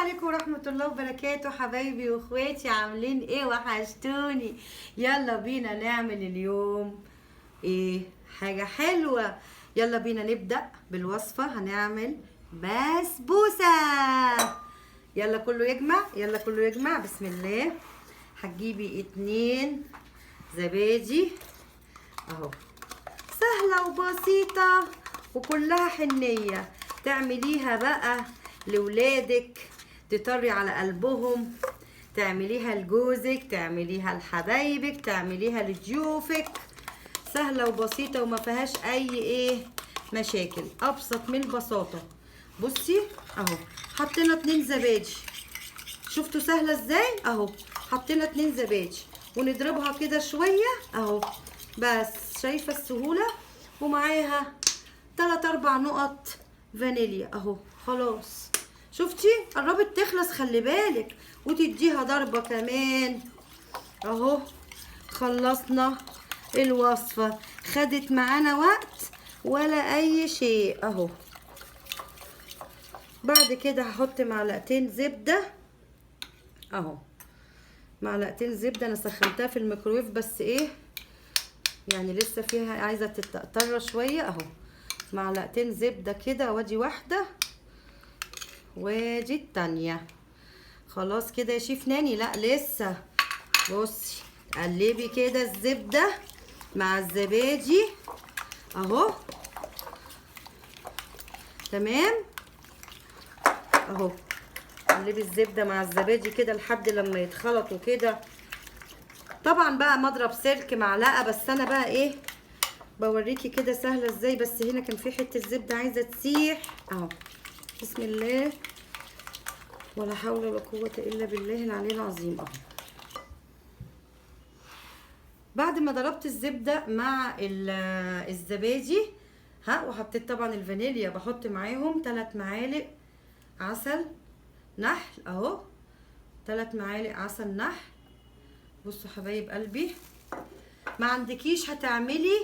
عليكم ورحمة الله وبركاته حبايبي واخواتي، عاملين ايه؟ وحشتوني. يلا بينا نعمل اليوم ايه؟ حاجة حلوة. يلا بينا نبدأ بالوصفة. هنعمل بسبوسة. يلا كله يجمع، يلا كله يجمع. بسم الله. هتجيبي 2 زبادي اهو، سهلة وبسيطة وكلها حنية. تعمليها بقى لولادك، تطري على قلبهم، تعمليها لجوزك، تعمليها لحبايبك، تعمليها لضيوفك. سهلة وبسيطة وما فيهاش اي مشاكل، ابسط من البساطة. بصي اهو، حطينا 2 زبادي. شفتوا سهلة ازاي؟ اهو حطينا 2 زبادي ونضربها كده شوية اهو. بس شايفة السهولة؟ ومعاها 3-4 نقط فانيليا اهو. خلاص شفتي؟ قربت تخلص، خلي بالك، وتديها ضربة كمان اهو. خلصنا الوصفة، خدت معانا وقت ولا اي شيء اهو. بعد كده هحط معلقتين زبدة اهو، معلقتين زبدة. انا سخنتها في الميكرويف بس ايه يعني لسه فيها عايزة تتقطر شوية اهو. معلقتين زبدة كده، وادي واحدة وادي التانية. خلاص كده يا شيف ناني؟ لا لسه. بصي قلبي كده الزبدة مع الزبادي اهو. تمام اهو. قلبي الزبدة مع الزبادي كده لحد لما يتخلطوا كده. طبعا بقى مضرب سلك معلقة، بس انا بقى ايه بوريكي كده سهلة ازاي. بس هنا كان في حتة زبدة عايزة تسيح اهو. بسم الله، ولا حول ولا قوة الا بالله العلي العظيم اهو. بعد ما ضربت الزبدة مع الزبادي ها، وحطيت طبعا الفانيليا، بحط معاهم 3 معالق عسل نحل اهو. 3 معالق عسل نحل. بصوا حبايب قلبي، ما عندكيش هتعملي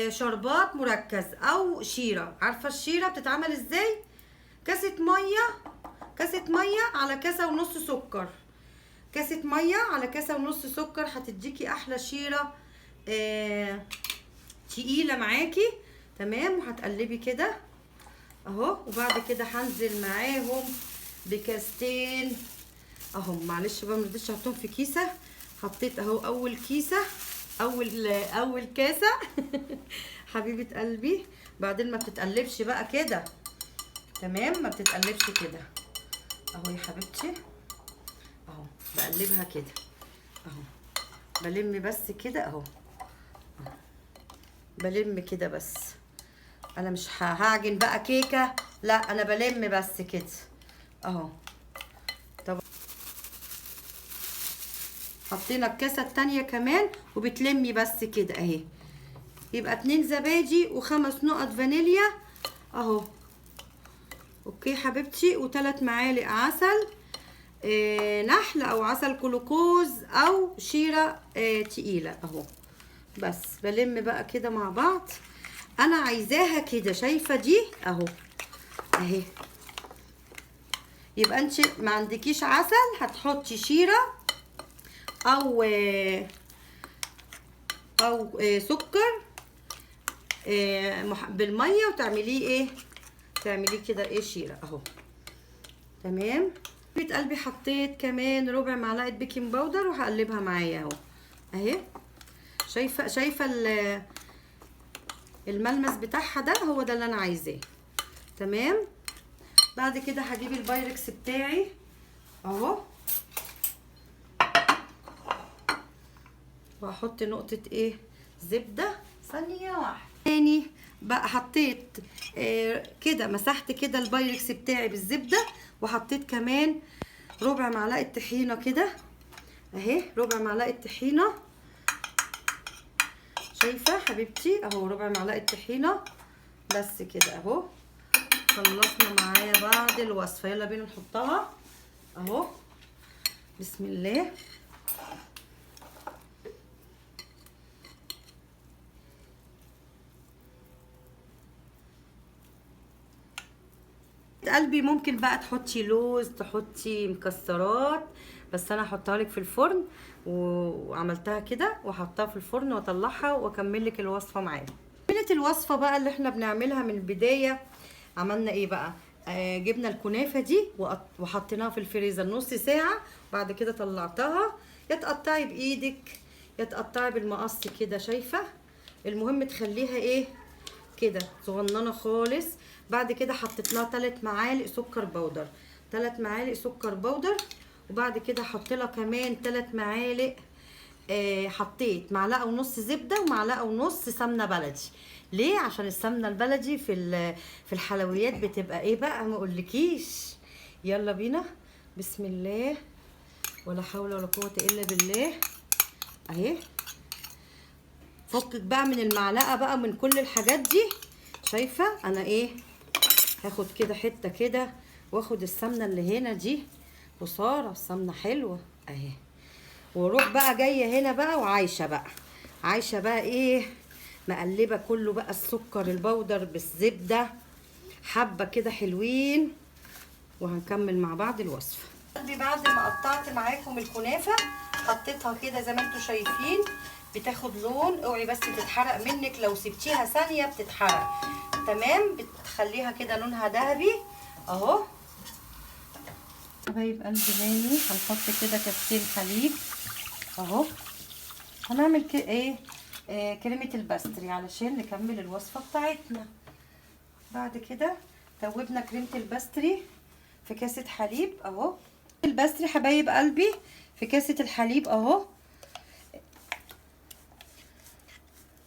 شربات مركز او شيرة. عارفة الشيرة بتتعمل ازاي؟ كاسة مية، كاسة مية على كاسة ونص سكر. كاسة مية على كاسة ونص سكر هتديكي احلى شيرة تقيلة معاكي. تمام. وهتقلبي كده اهو. وبعد كده هنزل معاهم بكاستين اهو. معلش بقى مرضتش احطهم في كيسة، حطيت اهو اول كيسة، اول كاسة حبيبة قلبي. بعدين ما بتتقلبش بقى كده. تمام، ما بتتقلبش كده اهو يا حبيبتي اهو. بقلبها كده اهو، بلم بس كده اهو، بلم كده بس. انا مش هعجن بقى كيكه، لا انا بلم بس كده اهو. طب حطينا الكاسه التانية كمان وبتلمي بس كده اهي. يبقى 2 زبادي و5 نقط فانيليا اهو. اوكي حبيبتي. و3 معالق عسل نحل او عسل كلوكوز او شيرة تقيلة اهو. بس بلم بقى كده مع بعض. انا عايزاها كده، شايفة دي اهو اهي. يبقى انت ما عندكيش عسل، هتحطي شيرة او سكر بالمية وتعمليه ايه، تعمليه كده ايه شيرة اهو. تمام. بيت قلبي حطيت كمان ربع معلقة بيكنج باودر وهقلبها معايا اهو اهي. شايفة الملمس بتاعها ده، هو ده اللي انا عايزاه. تمام. بعد كده هجيب البايركس بتاعي اهو، وهحط نقطة ايه زبدة. ثانية واحدة تاني بقى. حطيت كده، مسحت كده البايركس بتاعي بالزبدة، وحطيت كمان ربع معلقة طحينة كده اهي. ربع معلقة طحينة، شايفة حبيبتي اهو، ربع معلقة طحينة بس كده اهو. خلصنا معايا بعد الوصفة. يلا بينا نحطها اهو. بسم الله. قلبي ممكن بقى تحطي لوز، تحطي مكسرات، بس انا هحطها لك في الفرن وعملتها كده وحطها في الفرن واطلعها واكمل لك الوصفه معاكم. كملت الوصفه بقى اللي احنا بنعملها من البدايه. عملنا ايه بقى؟ جبنا الكنافه دي وحطيناها في الفريزر نص ساعه، بعد كده طلعتها. يا تقطعي بايدك يا تقطعي بالمقص كده، شايفه؟ المهم تخليها ايه كده صغننه خالص. بعد كده حطيت لها 3 معالق سكر بودر، 3 معالق سكر بودر. وبعد كده حط لها كمان 3 معالق، حطيت معلقه ونص زبده ومعلقه ونص سمنه بلدي. ليه؟ عشان السمنه البلدي في الحلويات بتبقى ايه بقى ما اقولكيش. يلا بينا، بسم الله، ولا حول ولا قوه الا بالله. اهي فكك بقى من المعلقه بقى من كل الحاجات دي. شايفه انا ايه؟ هاخد كده حته كده واخد السمنه اللي هنا دي، وصاره السمنه حلوه اهي. واروح بقى جايه هنا بقى وعايشه بقى ايه، مقلبه كله بقى السكر البودر بالزبده حبه كده حلوين. وهنكمل مع بعض الوصفه. بعد ما قطعت معاكم الكنافه حطيتها كده زي ما انتم شايفين، بتاخد لون. اوعي بس تتحرق منك، لو سبتيها ثانيه بتتحرق. تمام، بتخليها كده لونها ذهبي اهو. حبايب قلبي ماني هنحط كده كاستين حليب اهو. هنعمل كريمه الباستري علشان نكمل الوصفه بتاعتنا. بعد كده توبنا كريمه الباستري في كاسه حليب اهو. الباستري حبايب قلبي في كاسه الحليب اهو.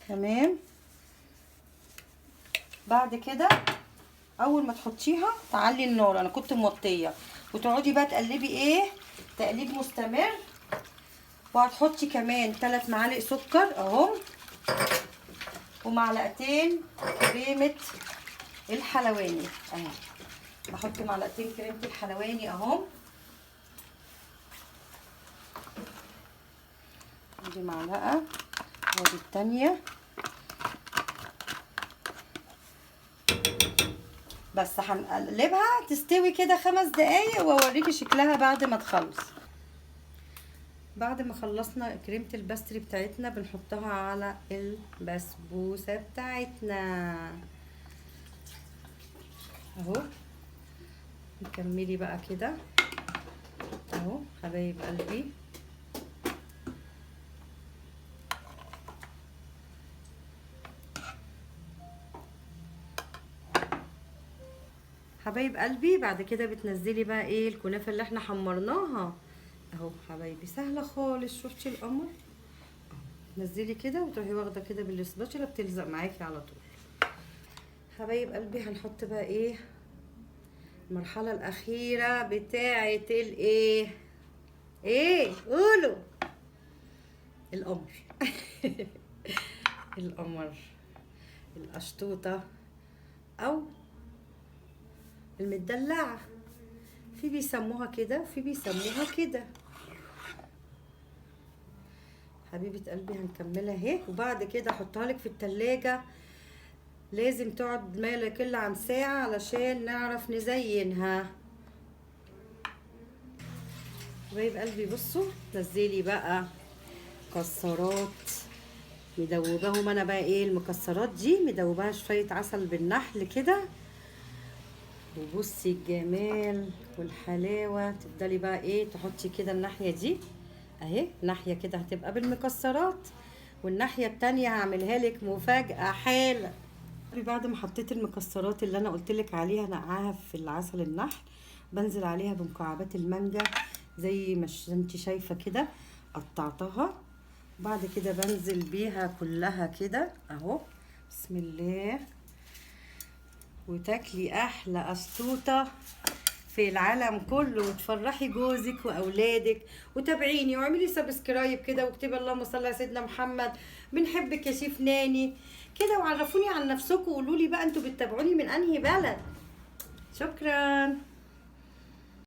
تمام. بعد كده اول ما تحطيها تعلي النار، انا كنت موطيه، وتقعدي بقى تقلبي ايه تقليب مستمر. وهتحطي كمان 3 معالق سكر اهو، ومعلقتين كريمه الحلواني اهي. بحط معلقتين كريمه الحلواني اهو. دي معلقه ودي التانيه. بس هنقلبها تستوي كده 5 دقايق واوريكي شكلها بعد ما تخلص. بعد ما خلصنا كريمه الباستري بتاعتنا بنحطها على البسبوسه بتاعتنا اهو. نكملي بقى كده اهو حبايب قلبي. حبايب قلبي بعد كده بتنزلي بقى ايه الكنافه اللي احنا حمرناها اهو. حبايبي سهله خالص، شفتي القمر؟ نزلي كده وتروحي واخده كده بالسباتشولا بتلزق معاكي على طول. حبايب قلبي هنحط بقى ايه المرحله الاخيره بتاعه الايه قولوا القمر. القمر، القشطوطه او المدلعه، في بيسموها كده وفي بيسموها كده. حبيبه قلبي هنكملها اهي. وبعد كده احطها لك في التلاجة، لازم تقعد ما لا يقل عن ساعه علشان نعرف نزينها. حبايب قلبي بصوا، نزلي بقى مكسرات مدوباهم انا بقى ايه. المكسرات دي مدوباها شويه عسل بالنحل كده. وبصي الجمال والحلاوه. تفضلي بقى ايه تحطي كده الناحيه دي اهي، ناحيه كده هتبقى بالمكسرات، والناحيه التانية هعملها لك مفاجاه حالا. بعد ما حطيت المكسرات اللي انا قلت لك عليها نقعها في العسل النحل، بنزل عليها بمكعبات المانجا زي ما انت شايفه كده قطعتها. بعد كده بنزل بيها كلها كده اهو. بسم الله. وتاكلي احلى قشطوطه في العالم كله، وتفرحي جوزك واولادك. وتابعيني واعملي سبسكرايب كده واكتبي اللهم صل على سيدنا محمد. بنحبك يا شيف ناني كده. وعرفوني عن نفسكم وقولوا لي بقى انتوا بتتابعوني من انهي بلد. شكرا.